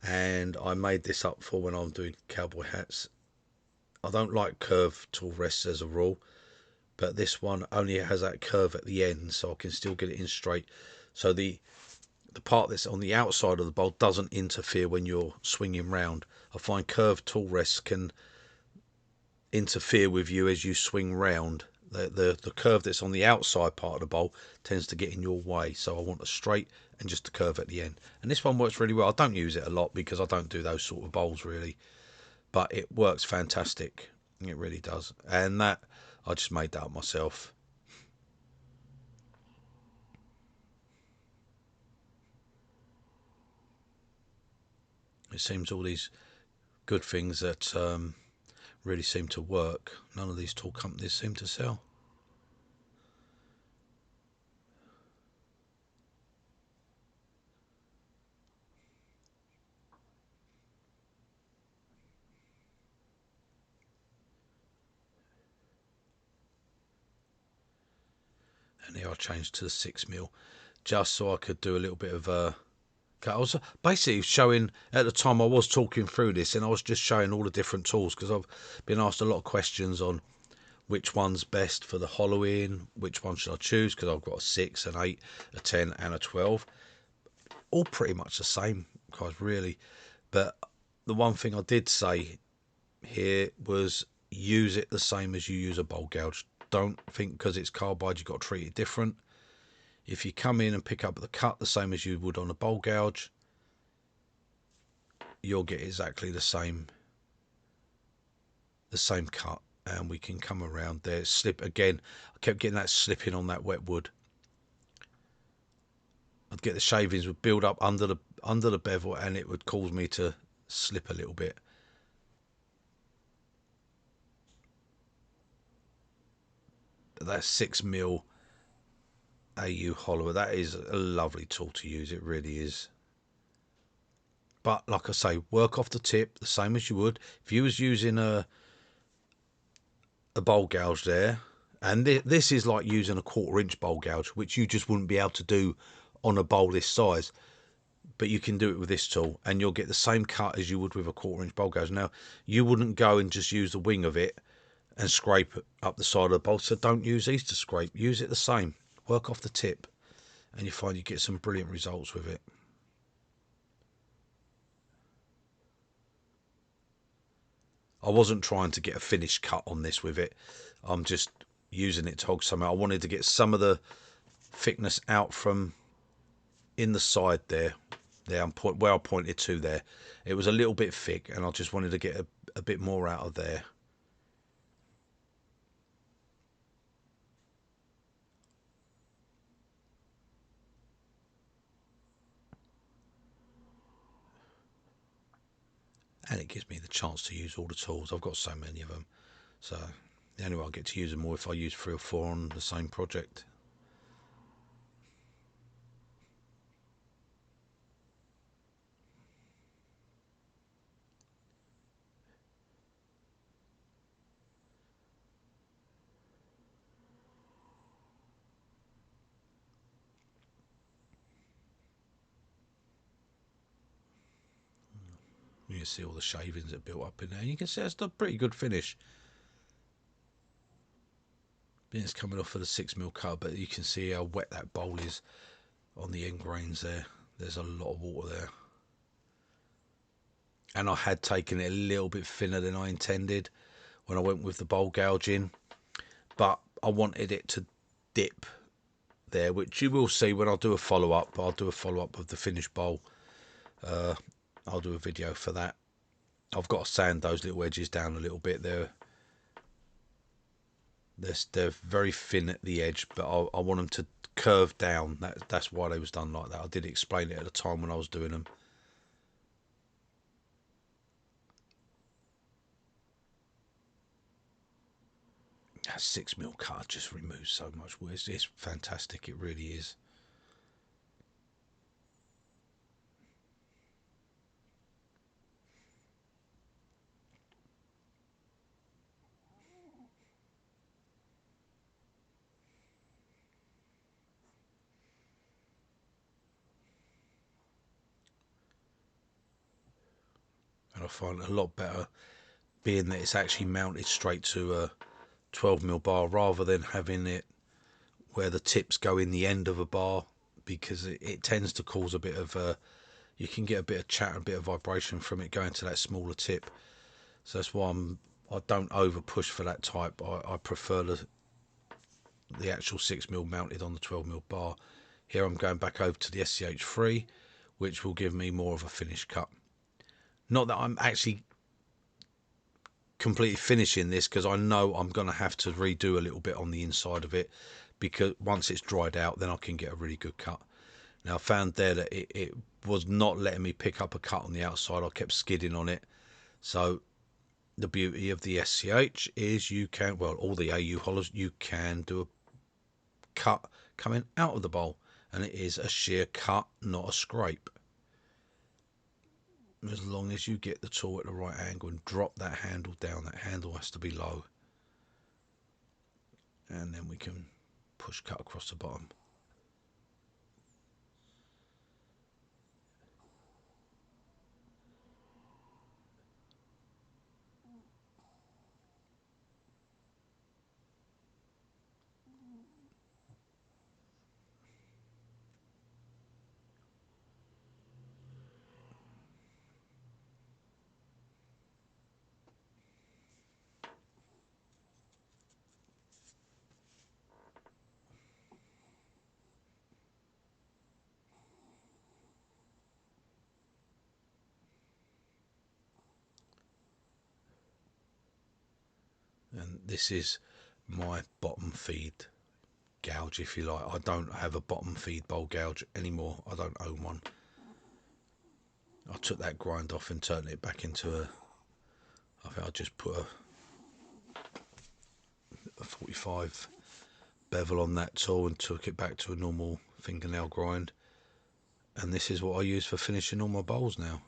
and I made this up for when I'm doing cowboy hats. I don't like curved tool rests as a rule, but this one only has that curve at the end, so I can still get it in straight. So the part that's on the outside of the bowl doesn't interfere when you're swinging round. I find curved tool rests can interfere with you as you swing round. The curve that's on the outside part of the bowl tends to get in your way, so I want a straight and just a curve at the end. And this one works really well. I don't use it a lot because I don't do those sort of bowls really, but it works fantastic. It really does. And that I just made that up myself. It seems all these good things that really seem to work, none of these tool companies seem to sell. And here I changed to the 6mm just so I could do a little bit of cut. I was basically showing, at the time I was talking through this, and I was just showing all the different tools, because I've been asked a lot of questions on which one's best for the hollowing, which one should I choose, because I've got a 6, an 8, a 10 and a 12. All pretty much the same, guys, really. But the one thing I did say here was use it the same as you use a bowl gouge. Don't think because it's carbide you've got to treat it different. If you come in and pick up the cut the same as you would on a bowl gouge, you'll get exactly the same cut. And we can come around there, slip again. I kept getting that slipping on that wet wood. I'd get the shavings would build up under the bevel, and it would cause me to slip a little bit. That 6mm AU hollower, that is a lovely tool to use, it really is. But like I say, work off the tip the same as you would if you was using a bowl gouge there. And this is like using a 1/4 inch bowl gouge, which you just wouldn't be able to do on a bowl this size. But you can do it with this tool, and you'll get the same cut as you would with a 1/4 inch bowl gouge. Now, you wouldn't go and just use the wing of it and scrape up the side of the bowl, so don't use these to scrape. Use it the same. Work off the tip, and you find you get some brilliant results with it. I wasn't trying to get a finished cut on this with it. I'm just using it to hog some out. I wanted to get some of the thickness out from in the side there. Where I pointed to there. It was a little bit thick, and I just wanted to get a bit more out of there. And it gives me the chance to use all the tools. I've got so many of them, so the only way I get to use them more if I use 3 or 4 on the same project. You can see all the shavings that built up in there. You can see it's a pretty good finish. It's coming off for the 6mm cut, but you can see how wet that bowl is on the end grains there. There's a lot of water there. And I had taken it a little bit thinner than I intended when I went with the bowl gouging, but I wanted it to dip there, which you will see when I do a follow-up. I'll do a follow-up of the finished bowl. I'll do a video for that. I've got to sand those little edges down a little bit. They're very thin at the edge, but I want them to curve down. That's why they was done like that. I did explain it at the time when I was doing them. That 6mm cut just removes so much wood. It's fantastic. It really is. And I find it a lot better being that it's actually mounted straight to a 12mm bar rather than having it where the tips go in the end of a bar, because it tends to cause a bit of you can get a bit of chat and a bit of vibration from it going to that smaller tip. So that's why I don't over push for that type. I prefer the actual 6mm mounted on the 12mm bar. Here I'm going back over to the SCH3, which will give me more of a finished cut. Not that I'm actually completely finishing this because I know I'm going to have to redo a little bit on the inside of it, because once it's dried out then I can get a really good cut. Now I found there that it was not letting me pick up a cut on the outside. I kept skidding on it. So the beauty of the SCH is you can, well, all the AU hollows, you can do a cut coming out of the bowl, and it is a sheer cut, not a scrape. As long as you get the tool at the right angle and drop that handle down, that handle has to be low, and then we can push cut across the bottom. And this is my bottom feed gouge, if you like. I don't have a bottom feed bowl gouge anymore. I don't own one. I took that grind off and turned it back into a, I think I just put a 45 bevel on that tool and took it back to a normal fingernail grind. And this is what I use for finishing all my bowls now.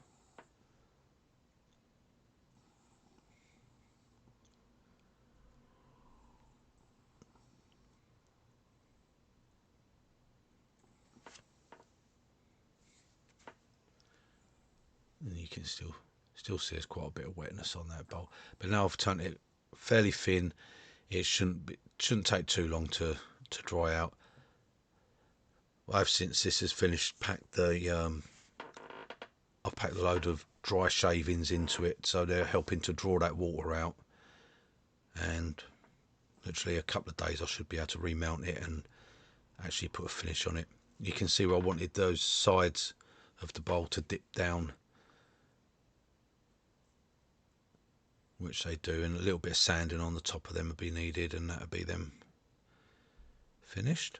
And you can still see there's quite a bit of wetness on that bowl. But now I've turned it fairly thin. It shouldn't take too long to dry out. I've, since this is finished, packed the I've packed a load of dry shavings into it, so they're helping to draw that water out. And literally a couple of days I should be able to remount it and actually put a finish on it. You can see where I wanted those sides of the bowl to dip down, which they do, and a little bit of sanding on the top of them would be needed, and that would be them finished.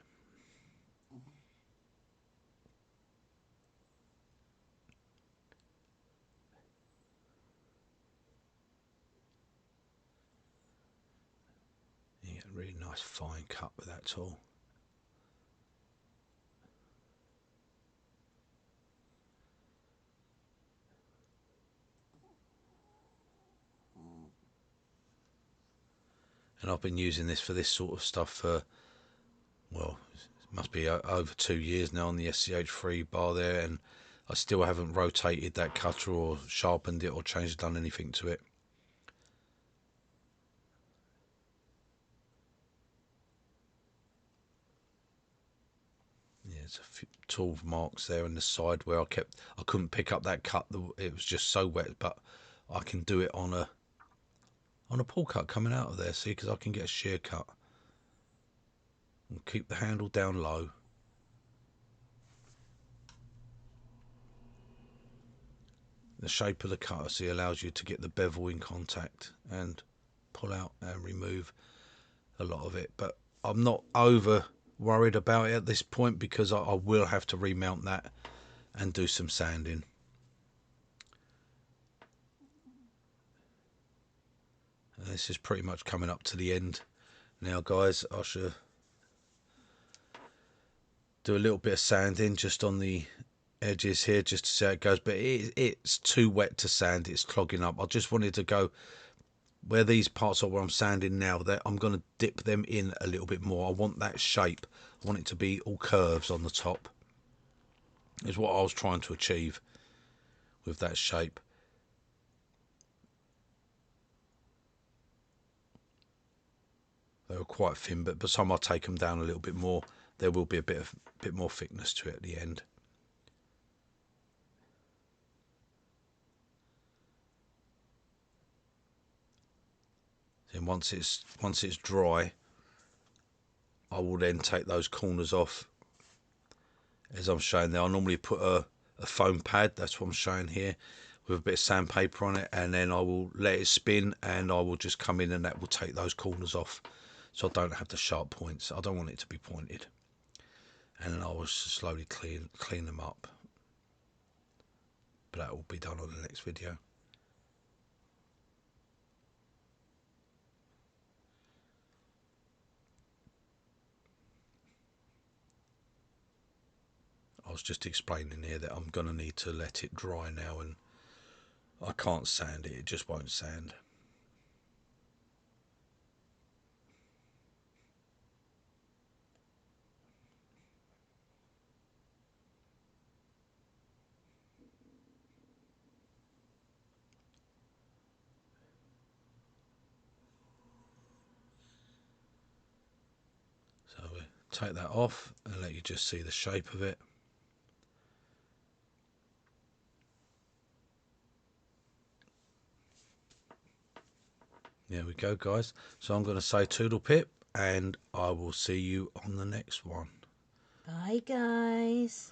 You get a really nice fine cut with that tool. And I've been using this for this sort of stuff for, well, it must be over 2 years now on the SCH3 bar there, and I still haven't rotated that cutter or sharpened it or done anything to it. Yeah, there's a few tool marks there in the side where I couldn't pick up that cut. It was just so wet, but I can do it on a pull cut coming out of there, see, because I can get a shear cut and keep the handle down low. The shape of the cutter, see, allows you to get the bevel in contact and pull out and remove a lot of it. But I'm not over worried about it at this point, because I will have to remount that and do some sanding. And this is pretty much coming up to the end now, guys. I should do a little bit of sanding just on the edges here just to see how it goes, but it's too wet to sand. It's clogging up. I just wanted to go where these parts are where I'm sanding now, that I'm going to dip them in a little bit more. I want that shape. I want it to be all curves on the top, is what I was trying to achieve with that shape. They were quite thin, but by the time I take them down a little bit more, there will be a bit more thickness to it at the end. Then once it's dry, I will then take those corners off, as I'm showing there. I normally put a foam pad, that's what I'm showing here, with a bit of sandpaper on it, and then I will let it spin, and I will just come in and that will take those corners off, so I don't have the sharp points. I don't want it to be pointed, and then I will slowly clean them up, but that will be done on the next video. I was just explaining here that I'm going to need to let it dry now, and I can't sand it, it just won't sand. So we take that off and let you just see the shape of it. There we go, guys. So I'm going to say toodle pip, and I will see you on the next one. Bye, guys.